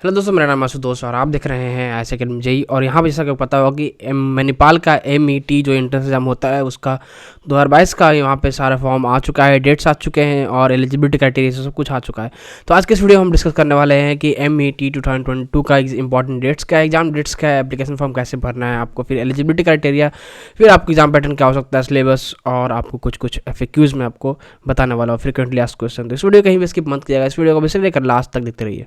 Hello दोस्तों, मेरा नाम आशुतोष और आप देख रहे हैं ऐसे अकेडमी जेई। और यहाँ पे जैसा कि पता होगा कि मणिपाल का MET जो एंट्रेंस एग्जाम होता है उसका 2022 का यहाँ पे सारा फॉर्म आ चुका है, डेट्स आ चुके हैं और एलिजिबिलिटी क्राइटेरिया सब कुछ आ चुका है। तो आज के इस वीडियो में हम डिस्कस करने वाले हैं कि MET 2022 का इंपॉर्टेंट डेट्स क्या है, एग्जाम डेट्स क्या है, एप्लीकेशन फॉर्म कैसे भरना है आपको, फिर एलिजिबिलिटी क्राइटेरिया, फिर आपको एग्जाम पैटर्न क्या हो सकता है, सिलेबस, और आपको कुछ FAQs में आपको बताने वाला हूँ, फ्रीक्वेंटली आस्क्ड क्वेश्चन। तो इस वीडियो कहीं भी स्किप मत कीजिएगा, इस वीडियो को बेसिक लेकर लास्ट तक देखते रहिए।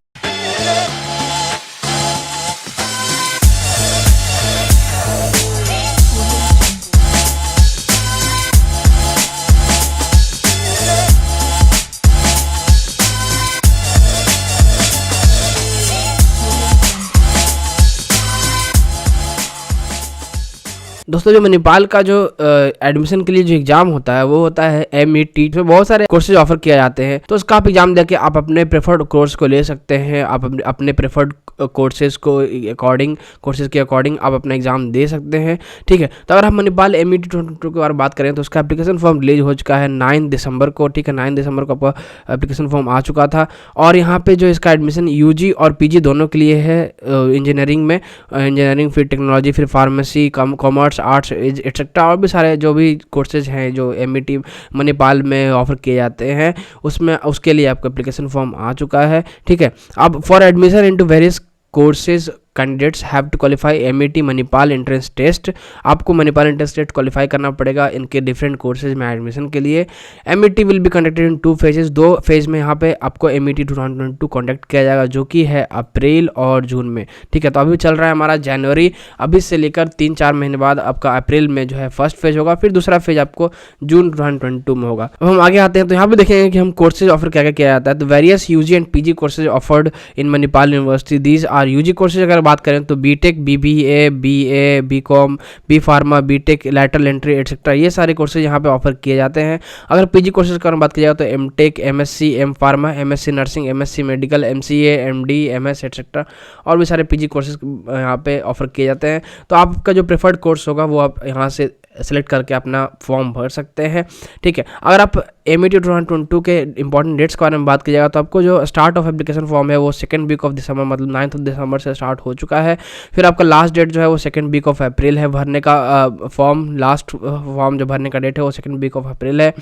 दोस्तों, जो मणिपाल का जो एडमिशन के लिए जो एग्जाम होता है वो होता है MET। इसमें बहुत सारे कोर्सेज ऑफर किए जाते हैं, तो उसका आप एग्जाम देके आप अपने प्रेफर्ड कोर्स को ले सकते हैं। आप अपने प्रेफर्ड कोर्सेज के अकॉर्डिंग आप अपना एग्जाम दे सकते हैं। ठीक है, तो अगर हम मणिपाल MET 2022 के बारे में बात करें तो उसका एप्लीकेशन फॉर्म रिलीज हो चुका है 9 दिसंबर को। ठीक है, 9 दिसंबर को आपका एप्लीकेशन फॉर्म आ चुका था। और यहाँ पे जो इसका एडमिशन UG और PG दोनों के लिए है। इंजीनियरिंग में इंजीनियरिंग, फिर टेक्नोलॉजी, फिर फार्मेसी, कॉमर्स, आर्ट्स एटसेट्रा, और भी सारे जो भी कोर्सेज हैं जो MET मणिपाल में ऑफर किए जाते हैं उसके लिए आपका एप्लीकेशन फॉर्म आ चुका है। ठीक है, अब for admission into various courses candidates have to qualify MET Manipal entrance test. आपको मणिपाल एंट्रेंस टेस्ट क्वालिफाई करना पड़ेगा इनके डिफरेंट कोर्सेज में एडमिशन के लिए। MET will be conducted in 2 phases. 2 phase में यहाँ पे आपको MET 2022 कॉन्डक्ट किया जाएगा, जो कि है अप्रैल और जून में। ठीक है, तो अभी चल रहा है हमारा जनवरी, अभी से लेकर 3-4 महीने बाद आपका अप्रैल में जो है फर्स्ट फेज होगा, फिर दूसरा फेज आपको जून 2022 में होगा। अब हम आगे आते हैं तो यहाँ पे देखेंगे कि हम कोर्सेज ऑफर क्या क्या किया जाता है। तो various UG and PG courses offered in Manipal university. These are UG courses अगर बात करें तो BTech, BBA, BA, BCom, B Pharma, BTech, lateral entry etcetera, ये सारे कोर्सेज यहाँ पे ऑफर किए जाते हैं। अगर PG कोर्सेज की बात की जाए तो MTech, MSc, M Pharma, MSc nursing, MSc medical, MCA, MD, MS etcetera, और भी सारे PG कोर्सेज यहाँ पे ऑफर किए जाते हैं। तो आपका जो प्रेफर्ड कोर्स होगा वो आप यहाँ से सेलेक्ट करके अपना फॉर्म भर सकते हैं। ठीक है, अगर आप MET 2022 के इंपॉर्टेंट डेट्स के बारे में बात की जाएगा तो आपको जो स्टार्ट ऑफ एप्लीकेशन फॉर्म है वो 2nd वीक ऑफ दिसंबर, मतलब 9th दिसंबर से स्टार्ट हो चुका है। फिर आपका लास्ट डेट जो है वो 2nd वीक ऑफ अप्रैल है भरने का। फॉर्म लास्ट फॉर्म जो भरने का डेट है वो 2nd वीक ऑफ अप्रैल है।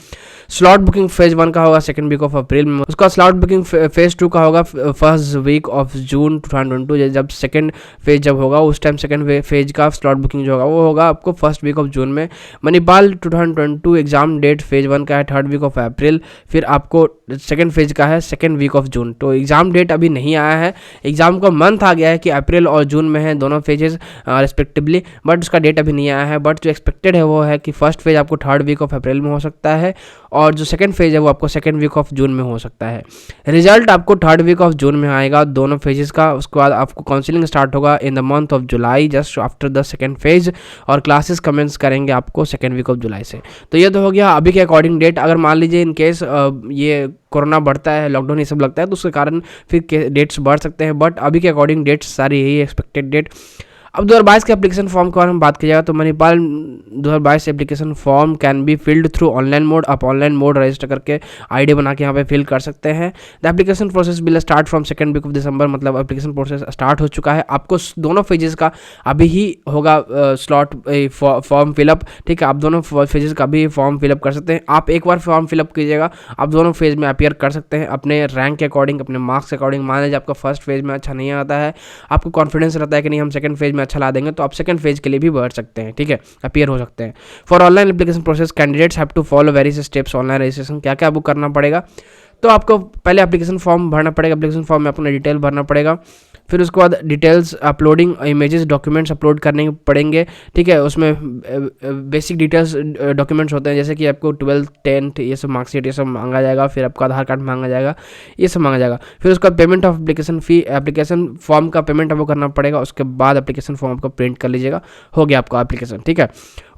स्लॉट बुकिंग फेज 1 का होगा 2nd वीक ऑफ अप्रैल में। उसका स्लॉट बुकिंग फेज 2 का होगा 1st वीक ऑफ जून 2022। जब 2nd फेज जब होगा उस टाइम 2nd फेज का स्लॉट बुकिंग जो होगा वो होगा आपको 1st वीक ऑफ जून में। मणिपाल 2022 एग्जाम डेट फेज 1 का है 3rd वीक ऑफ अप्रैल, फिर आपको 2nd फेज का है 2nd वीक ऑफ जून। तो एग्जाम डेट अभी नहीं आया है, एग्जाम का मंथ आ गया है कि अप्रैल और जून में है दोनों फेजेस रिस्पेक्टिवली, बट उसका डेट अभी नहीं आया है। बट जो एक्सपेक्टेड है वो है कि फर्स्ट फेज आपको 3rd वीक ऑफ अप्रैल में हो सकता है और जो 2nd फेज है वो आपको 2nd वीक ऑफ जून में हो सकता है। रिजल्ट आपको 3rd वीक ऑफ जून में आएगा दोनों फेजेस का। उसके बाद आपको काउंसलिंग स्टार्ट होगा in the month of July, just after the 2nd phase, और क्लासेस कमेंस करेंगे आपको 2nd वीक ऑफ जुलाई से। तो ये तो हो गया अभी के अकॉर्डिंग डेट। अगर मान लीजिए इन केस ये कोरोना बढ़ता है, लॉकडाउन ये सब लगता है तो उसके कारण फिर डेट्स बढ़ सकते हैं, बट अभी के अकॉर्डिंग डेट्स सारी यही एक्सपेक्टेड डेट। अब 2022 के एप्लीकेशन फॉर्म के बारे में बात की जाए तो Manipal 2022 application form can be filled through online mode. आप ऑनलाइन मोड रजिस्टर करके ID बना के यहाँ पे फिल कर सकते हैं। The application process will start from 2nd week of December, मतलब एप्लीकेशन प्रोसेस स्टार्ट हो चुका है। आपको दोनों फेजेस का अभी ही होगा स्लॉट फॉर्म फिलअप। ठीक है, आप दोनों फेजेस का भी फॉर्म फिलअप कर सकते हैं। आप एक बार फॉर्म फिलअप कीजिएगा, आप दोनों फेज में अपीयर कर सकते हैं अपने रैंक के अकॉर्डिंग, अपने मार्क्स के अकॉर्डिंग। मान लीजिए आपका फर्स्ट फेज में अच्छा नहीं आता है, आपको कॉन्फिडेंस रहता है कि नहीं हम 2nd फेज में अच्छा ला देंगे, तो आप 2nd फेज के लिए भी बढ़ सकते हैं। ठीक है, अपीयर हो सकते हैं। For online application process candidates have to follow various steps. Online registration क्या क्या आपको करना पड़ेगा, तो आपको पहले एप्लीकेशन फॉर्म भरना पड़ेगा। एप्लीकेशन फॉर्म में अपना डिटेल भरना पड़ेगा, फिर उसके बाद details uploading, images, documents upload करने पड़ेंगे। ठीक है, उसमें बेसिक डिटेल्स डॉक्यूमेंट्स होते हैं जैसे कि आपको 12th 10th ये सब मार्कशीट ये सब मांगा जाएगा, फिर आपका आधार कार्ड मांगा जाएगा, ये सब मांगा जाएगा। फिर उसका payment of application fee, application form का पेमेंट आपको करना पड़ेगा। उसके बाद एप्लीकेशन फॉर्म आपको प्रिंट कर लीजिएगा, हो गया आपका एप्लीकेशन। ठीक है,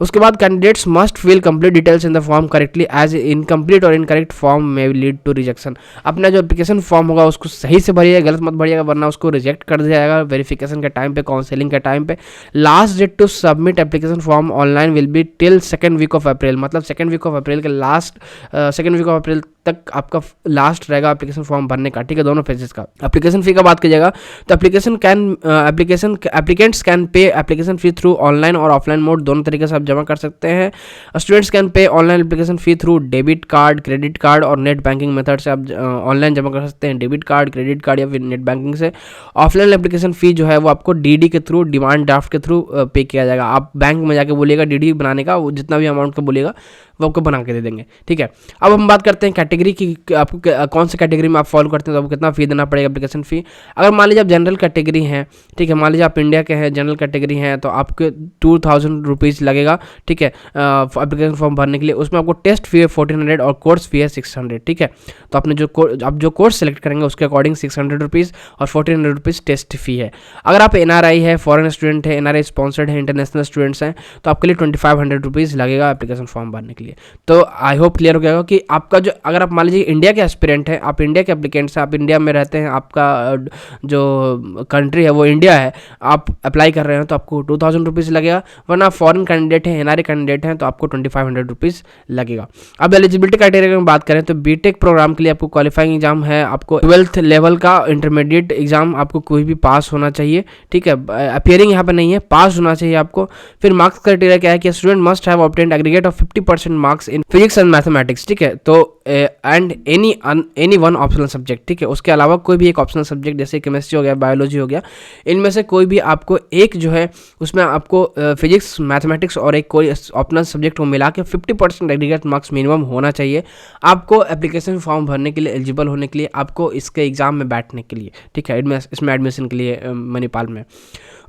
उसके बाद candidates must fill complete details in the form correctly, as incomplete और इनकरेक्ट फॉर्म में लीड टू रिजेक्शन। अपना जो एप्लीकेशन फॉर्म होगा उसको सही से भरिएगा, गलत मत भरिएगा वरना उसको रिजेक्ट कर दिया जाएगा वेरिफिकेशन के टाइम पे, काउंसलिंग के टाइम पे। Last date to submit application form online will be till 2nd week of April, मतलब 2nd वीक ऑफ अप्रैल के लास्ट 2nd वीक ऑफ अप्रैल तक आपका लास्ट रहेगा एप्लीकेशन फॉर्म भरने का, ठीक है, दोनों फेजेस का। एप्लीकेशन फ़ी का बात कीजिएगा तो applicants can pay application fee through online और ऑफलाइन मोड, दोनों तरीके से आप जमा कर सकते हैं। Students can pay online application fee through debit card, credit card और नेट बैंकिंग मेथड से आप ऑनलाइन जमा कर सकते हैं, डेबिट कार्ड, क्रेडिट कार्ड या फिर नेट बैंकिंग से। ऑफलाइन एप्लीकेशन फ़ी जो है वो आपको डीडी के थ्रू, डिमांड ड्राफ्ट के थ्रू पे किया जाएगा। आप बैंक में जाके बोलिएगा डीडी बनाने का, वो जितना भी अमाउंट का बोलिएगा वो आपको बना के दे देंगे, ठीक है। अब हम बात करते हैं कैटेगरी की, आपको कौन सी कैटेगरी में आप फॉलो करते हैं तो आपको कितना फ़ी देना पड़ेगा एप्लीकेशन फ़ी। अगर मान लीजिए आप जनरल कैटेगरी हैं, ठीक है, मान लीजिए आप इंडिया के हैं, जनरल कैटेगरी हैं, तो आपके 2000 रुपीज़ लगेगा, ठीक है, एप्लीकेशन फॉर्म भरने के लिए। उसमें आपको टेस्ट फ़ी है 1400 और कोर्स फ़ी है 600, ठीक है। तो आपने आप जो कोर्स सेलेक्ट करेंगे उसके अकॉर्डिंग 600 रुपीज़ और 1400 रुपीज़ टेस्ट फ़ी है। अगर आप NRI है, फॉरेन स्टूडेंट है, NRI स्पॉन्सर्ड है, इंटरनेशनल स्टूडेंट्स हैं, तो आपके लिए 2500 रुपीज़ लगेगा एप्लीकेशन फॉर्म भरने के लिए। तो आई होप क्लियर हो गया कि आपका जो, अगर आप मान लीजिए इंडिया के एस्पिरेंट हैं, आप इंडिया के एप्लीकेंट्स हैं, आप इंडिया में रहते हैं, आपका जो कंट्री है वो इंडिया है, आप अप्लाई कर रहे हैं तो आपको 2000 रुपीज़ लगेगा। वरना आप फॉरेन कैंडिडेट हैं, NRI कैंडिडेट हैं, तो आपको 2500 रुपीज़ लगेगा। अब एलिजिबिलिटी क्राइटेरिया में बात करें तो बीटेक प्रोग्राम के लिए आपको क्वालिफाइंग एग्जाम है, आपको 12th लेवल का इंटरमीडिएट एग्जाम आपको कोई भी पास होना चाहिए, ठीक है, अपियरिंग यहाँ पर नहीं है, पास होना चाहिए आपको। फिर मार्क्स क्राइटेरिया क्या है कि student must have obtained aggregate of 50% marks in physics and mathematics, ठीक है, तो and any one optional subject, ठीक है, उसके अलावा कोई भी एक ऑप्शनल सब्जेक्ट जैसे केमिस्ट्री हो गया, बायोलॉजी हो गया, इनमें से कोई भी आपको एक जो है उसमें आपको फिजिक्स, मैथमेटिक्स और एक कोई ऑप्शनल सब्जेक्ट को मिला के 50% एग्रीगेट मार्क्स मिनिमम होना चाहिए आपको एप्लीकेशन फॉर्म भरने के लिए, एलिजिबल होने के लिए, आपको इसके एग्जाम में बैठने के लिए, ठीक है, इसमें एडमिशन के लिए मणिपाल में।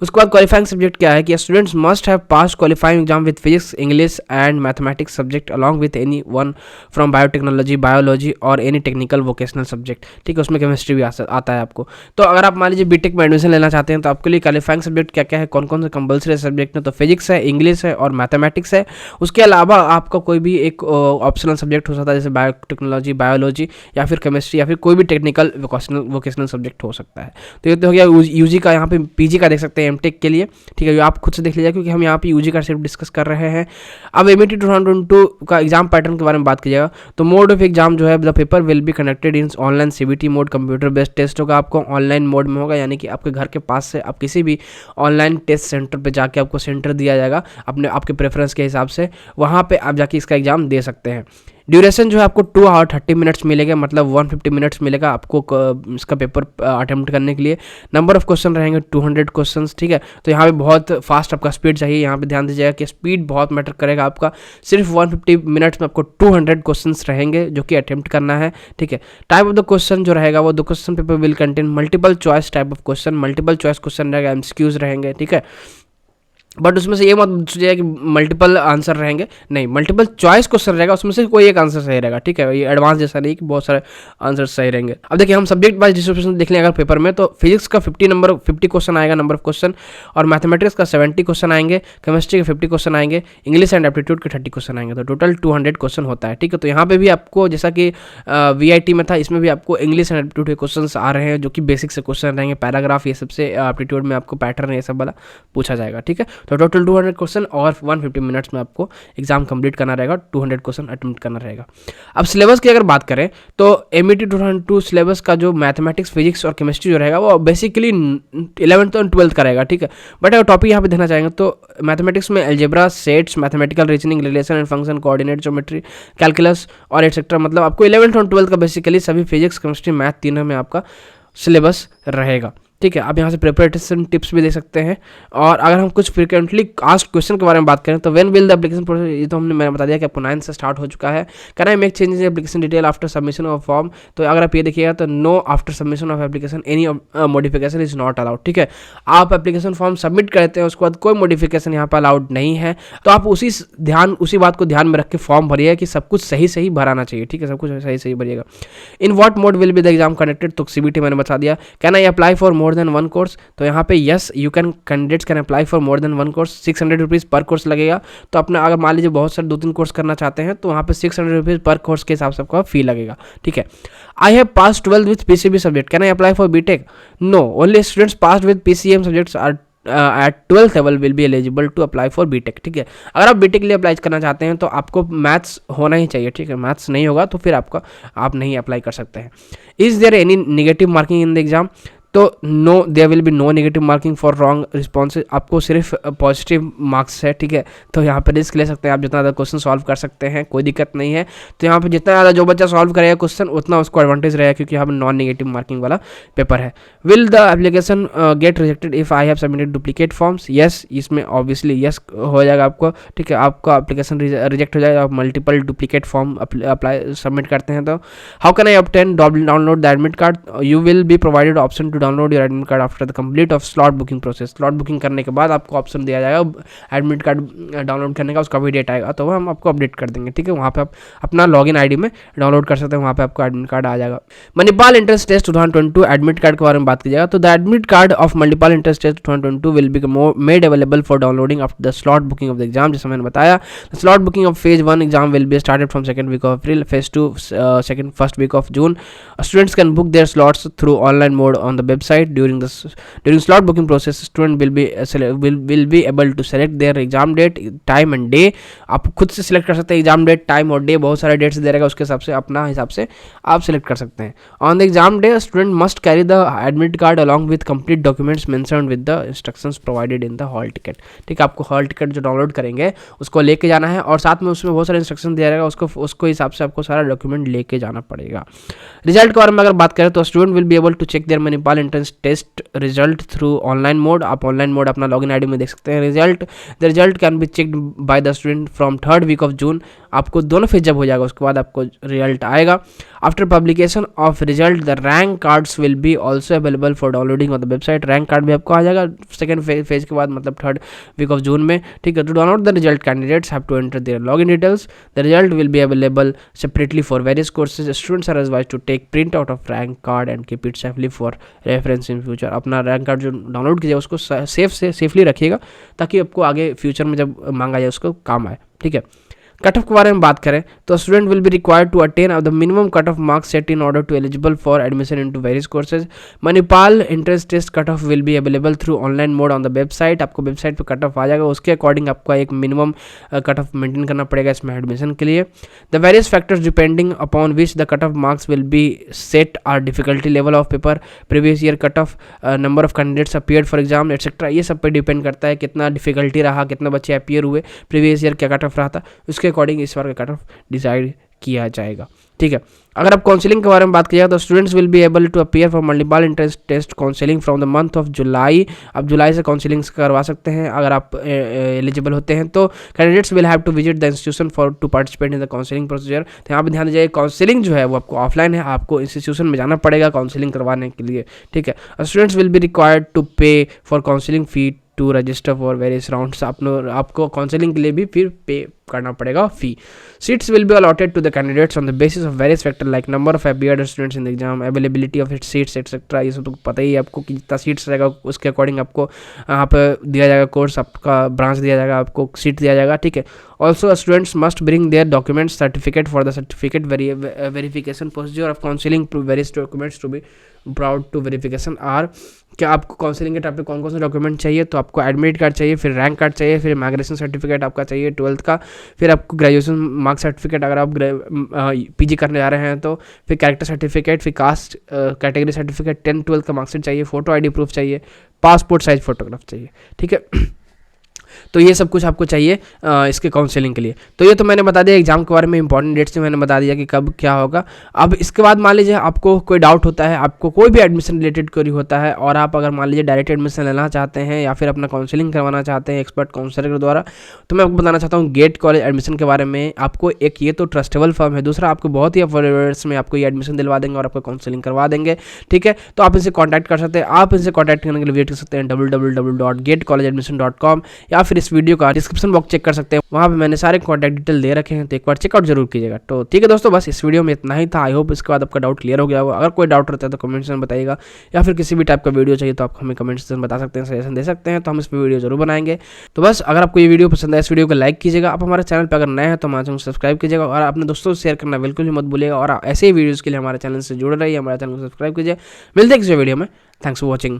उसके बाद क्वालिफाइंग सब्जेक्ट क्या है कि students must have pass qualifying exam with physics, English and mathematics subject along with any one from biotechnology, biology और एनी टेक्निकल वोकेशनल सब्जेक्ट, ठीक है, उसमें केमिस्ट्री भी आता है आपको। तो अगर आप मान लीजिए बीटेक में एडमिशन लेना चाहते हैं तो आपके लिए क्वालिफाइंग सब्जेक्ट क्या क्या है, कौन कौन से कंपल्सरी सब्जेक्ट है, तो फिजिक्स है, इंग्लिश है और मैथमेटिक्स है। उसके अलावा आपका कोई भी एक ऑप्शनल सब्जेक्ट हो सकता है, जैसे बायोटेक्नोलॉजी, बायोलॉजी या फिर केमिस्ट्री या फिर कोई भी टेक्निकल वोकेशनल सब्जेक्ट हो सकता है। तो ये तो हो गया यूजी का, यहाँ पे पीजी का देख सकते हैं एमटेक के लिए, ठीक है, आप खुद से देख लीजिए क्योंकि हम यहाँ पे यूजी का सिर्फ डिस्कस कर रहे हैं। अब एमईटी 2022 का एग्जाम पैटर्न के बारे में बात कीजिएगा तो मोड ऑफ एग्जाम जो है, the paper will be conducted in online CBT mode, computer based test होगा, आपको ऑनलाइन मोड में होगा, यानी कि आपके घर के पास से आप किसी भी ऑनलाइन टेस्ट सेंटर पे जाके आपको सेंटर दिया जाएगा आपके प्रेफरेंस के हिसाब से, वहाँ पे आप जाके इसका एग्जाम दे सकते हैं। ड्यूरेशन जो है आपको 2 आवर 30 मिनट्स मिलेगा, मतलब 150 मिनट्स मिलेगा आपको इसका पेपर अटेम्प्ट करने के लिए। नंबर ऑफ क्वेश्चन रहेंगे 200 क्वेश्चंस, ठीक है, तो यहाँ पे बहुत फास्ट आपका स्पीड चाहिए, यहाँ पे ध्यान दीजिएगा कि स्पीड बहुत मैटर करेगा आपका। सिर्फ 150 मिनट्स में आपको 200 क्वेश्चंस रहेंगे जो कि अटेम्प्ट करना है, ठीक है। टाइप ऑफ द क्वेश्चन जो रहेगा वो the question paper will contain multiple choice type of question, multiple choice question रहेगा, एमसीक्यूज रहेंगे, ठीक है। बट उसमें से ये मत सोचिए कि मल्टीपल आंसर रहेंगे, नहीं, मल्टीपल चॉइस क्वेश्चन रहेगा, उसमें से कोई एक आंसर सही रहेगा, ठीक है, ये एडवांस जैसा नहीं कि बहुत सारे आंसर सही रहेंगे। अब देखिए हम सब्जेक्ट वाइज डिस्ट्रीब्यूशन देख लें अगर पेपर में, तो फिजिक्स का 50 क्वेश्चन आएगा नंबर ऑफ क्वेश्चन, और मैथमेटिक्स का 70 क्वेश्चन आएंगे, केमिस्ट्री के 50 क्वेश्चन आएंगे, इंग्लिश एंड एप्टीट्यूड के 30 क्वेश्चन आएंगे, तो टोटल 200 क्वेश्चन होता है, ठीक है। तो यहाँ पे भी आपको जैसा कि VIT में था, इसमें भी आपको इंग्लिश एंड एप्टीट्यूड के क्वेश्चन आ रहे हैं जो कि बेसिक से क्वेश्चन रहेंगे, पैराग्राफ ये सबसे, एप्टीट्यूड में आपको पैटर्न ये सब वाला पूछा जाएगा, ठीक है। तो टोटल 200 क्वेश्चन और 150 मिनट्स में आपको एग्जाम कंप्लीट करना रहेगा, 200 क्वेश्चन अटेम्प्ट करना रहेगा। अब सिलेबस की अगर बात करें तो एमईटी 2022 सिलेबस का जो मैथमेटिक्स, फिजिक्स और केमिस्ट्री जो रहेगा वो बेसिकली 11th और 12th का रहेगा, ठीक है। बट अगर टॉपिक यहाँ पे देखना चाहेंगे तो मैथमेटिक्स में algebra, sets, mathematical reasoning, relation and function, coordinate, geometry, calculus और एटसेट्रा, मतलब आपको 11th और 12th का बेसिकली सभी फिजिक्स, केमिस्ट्री, मैथ तीनों में आपका सिलेबस रहेगा, ठीक है। आप यहाँ से प्रिपरेशन टिप्स भी दे सकते हैं। और अगर हम कुछ फ्रिक्वेंटली आस्क्ड क्वेश्चन के बारे में बात करें तो when will the application process, ये तो मैंने बता दिया कि आपको 9 से स्टार्ट हो चुका है। Can I make changes in application detail after submission of form, तो अगर आप ये देखिएगा तो know after submission of application any modification is not allowed, ठीक है। आप एप्लीकेशन फॉर्म सबमिट करते हैं उसके बाद कोई मॉडिफिकेशन यहाँ पर अलाउड नहीं है, तो आप उसी बात को ध्यान में रख के फॉर्म भरिएगा कि सब कुछ सही भराना चाहिए, ठीक है, सब कुछ सही भरिएगा। In what mode will be the exam conducted, तो सीबीटी मैंने बता दिया। Can I apply for more than 1 course, तो यहाँ पे yes you can, candidates can apply for more than 1 course, 600 rupees per course लगेगा। तो अपना अगर मान लीजिए बहुत सारे 2-3 कोर्स करना चाहते हैं तो वहाँ पे 600 रुपीज़ पर कोर्स के हिसाब से आपका फी लगेगा, ठीक है। I have pass 12 with PCB subject, can I apply for BTech, no, only students pass with PCM subjects are at 12th level will be eligible to apply for BTech. ठीक है, अगर आप बीटेक के लिए अप्लाई करना चाहते हैं तो आपको मैथ्स होना ही चाहिए। ठीक है, मैथ्स नहीं होगा तो फिर आप नहीं अप्लाई कर सकते हैं। Is there any negative marking in the exam? तो no, there will be no negative marking for wrong responses. आपको सिर्फ पॉजिटिव मार्क्स है। ठीक है, तो यहाँ पे रिस्क ले सकते हैं आप, जितना ज़्यादा क्वेश्चन सॉल्व कर सकते हैं कोई दिक्कत नहीं है। तो यहाँ पे जितना ज़्यादा जो बच्चा सॉल्व करेगा क्वेश्चन उतना उसको एडवांटेज रहेगा, क्योंकि यहाँ पे नॉन नेगेटिव मार्किंग वाला पेपर है। Will the application get rejected if I have submitted duplicate forms? Yes, इसमें ऑब्वियसली यस हो जाएगा आपको। ठीक है, आपका एप्लीकेशन रिजेक्ट हो जाएगा, आप multiple duplicate form apply submit करते हैं तो। How can I obtain download the admit card? You will be provided option to download your admit card after the complete of slot booking process. Slot booking करने के बाद आपको option दिया जाएगा admit card download करने का, उसका भी डेट आएगा तो वो हम आपको अपडेट कर देंगे। ठीक है, वहाँ पे आप अपना लॉगिन आईडी में डाउनलोड कर सकते हैं, वहाँ पे आपको एडमिट कार्ड आ जाएगा। Manipal entrance test 2022 admit card के बारे में बात की जाएगा तो the admit card of Manipal entrance test 2022 will be made available for downloading after the slot booking of the exam. जैसे मैंने बताया, slot booking of phase 1 exam will be started from second week of April, phase 2 first week of June. Students can book their slots through online mode on the website. During slot booking process, student will be able to select their exam date, time and day। आप खुद से select कर सकते हैं exam date, time और day, बहुत सारे dates दे रहेगा, उसके हिसाब से अपना हिसाब से आप सिलेक्ट कर सकते हैं। On the exam day student must carry the admit card along with complete documents mentioned with the instructions provided in the hall ticket. ठीक है, आपको हॉल टिकट जो डाउनलोड करेंगे उसको लेके जाना है और साथ में उसमें बहुत सारे इंस्ट्रक्शन दिया रहेगा, उसको हिसाब से आपको सारा डॉक्यूमेंट लेके जाना पड़ेगा। रिजल्ट के बारे में अगर बात करें तो student will be able to check their Manipal entrance test result through online mode. आप ऑनलाइन मोड अपना लॉगिन आईडी में देख सकते हैं the result can be checked by the student from third week of June. आपको दोनों फेज जब हो जाएगा उसके बाद आपको रिजल्ट आएगा। After publication of result the rank cards will be also available for downloading on the website. Rank card भी आपको आ जाएगा सेकंड फेज के बाद, मतलब थर्ड वीक ऑफ जून में। ठीक है, to download the result candidates have to enter their login details. The result will be available separately for various courses. Students are advised to take print out of rank card and keep it safely for reference in future. अपना rank card जो download कीजिए उसको safely रखिएगा ताकि आपको आगे future में जब मांगा जाए उसको काम आए। ठीक है, कट ऑफ के बारे में बात करें तो student will be required to attain the minimum cut off marks set in order to eligible for admission into various courses. Manipal entrance test cut off will be available through online mode on the website. आपको website पे cut off आ जाएगा, उसके according आपको एक minimum cut of maintain करना पड़ेगा इसमें एडमिशन के लिए। The various factors depending upon which the cut off marks will be set are difficulty level of paper, previous year cut off, number of candidates appeared for exam etcetera. ये सब पे depend करता है कितना difficulty रहा, कितना बच्चे appear हुए, प्रीवियस ईयर क्या कट ऑफ रहा था, उसके अकॉर्डिंग इस बार का कट ऑफ डिसाइड किया जाएगा। ठीक है, अगर आप काउंसलिंग के बारे में बात कीजिएगा तो students will be able to appear for multiple entrance test counselling from the month of July. आप जुलाई से काउंसलिंग करवा सकते हैं अगर आप एलिजिबल होते हैं तो। Candidates will have to visit the institution for to participate in the counselling procedure. तो यहाँ पर ध्यान दीजिए, काउंसलिंग जो है वो आपको ऑफलाइन है, आपको इंस्टीट्यूशन में जाना पड़ेगा काउंसलिंग करवाने के लिए। ठीक है, students will be required to pay for counselling fee to register for various rounds. आपको काउंसलिंग के लिए भी फिर पे करना पड़ेगा fee. Seats will be allotted to the candidates on the basis of various factor like number of appeared students in the exam, availability of its seats etcetera. ये सब तो पता ही है आपको कि जितना सीट्स रहेगा उसके अकॉर्डिंग आपको यहाँ पर दिया जाएगा कोर्स, आपका ब्रांच दिया जाएगा, आपको सीट दिया जाएगा। ठीक है, also students must bring their documents certificate for the certificate verification procedure of counselling to various documents to be brought to verification are. क्या आपको काउंसलिंग के टाइप पे कौन कौन से डॉक्यूमेंट चाहिए, तो आपको एडमिट कार्ड चाहिए, फिर रैंक कार्ड चाहिए, फिर माइग्रेशन सर्टिफिकेट आपका चाहिए 12th का, फिर आपको ग्रेजुएशन मार्क सर्टिफिकेट अगर आप पीजी करने जा रहे हैं तो, फिर कैरेक्टर सर्टिफिकेट, फिर caste category certificate, 10th 12th का मार्कशीट चाहिए, फोटो आईडी प्रूफ चाहिए, पासपोर्ट साइज फोटोग्राफ चाहिए। ठीक है, तो ये सब कुछ आपको चाहिए इसके काउंसलिंग के लिए। तो ये तो मैंने बता दिया एग्जाम के बारे में, इंपॉर्टेंट डेट्स मैंने बता दिया कि कब क्या होगा। अब इसके बाद मान लीजिए आपको कोई डाउट होता है, आपको कोई भी एडमिशन रिलेटेड क्वेरी होता है और आप अगर मान लीजिए डायरेक्ट एडमिशन लेना चाहते हैं या फिर अपना काउंसलिंग करवाना चाहते हैं एक्सपर्ट काउंसलर के द्वारा, तो मैं आपको बताना चाहता हूँ गेट कॉलेज एडमिशन के बारे में। आपको एक ये तो ट्रस्टेबल फर्म है, दूसरा आपको बहुत ही अफोर्डेबल में आपको ये एडमिशन दिलवा देंगे और आपको काउंसलिंग करवा देंगे। ठीक है, तो आप इनसे कॉन्टैक्ट कर सकते हैं। आप इनसे कॉन्टैक्ट करने के लिए विजिट कर सकते हैं www.gatecollegeadmission.com या फिर इस वीडियो का डिस्क्रिप्शन बॉक्स चेक कर सकते हैं, वहाँ पे मैंने सारे कॉन्टैक्ट डिटेल दे रखे हैं, तो एक बार चेकआउट जरूर कीजिएगा। तो ठीक है दोस्तों, बस इस वीडियो में इतना ही था। आई होप इसके बाद आपका डाउट क्लियर हो गया होगा। अगर कोई डाउट रहता है तो कमेंट सेक्शन में बताइएगा, या फिर किसी भी टाइप का वीडियो चाहिए तो आप हमें कमेंट सेक्शन में बता सकते हैं, सजेशन दे सकते हैं, तो हम इस पर वीडियो जरूर बनाएंगे। तो बस अगर आपको ये वीडियो पसंद है, इस वीडियो को लाइक कीजिएगा। आप हमारे चैनल पर अगर नए हैं तो हमारे चैनल को सब्सक्राइब कीजिएगा और अपने दोस्तों से शेयर करना बिल्कुल भी मत भूलिएगा। और ऐसे ही वीडियोज़ के लिए हमारे चैनल से जुड़े रहिए, हमारे चैनल को सब्सक्राइब कीजिए। मिलते हैं किसी वीडियो में। Thanks for watching.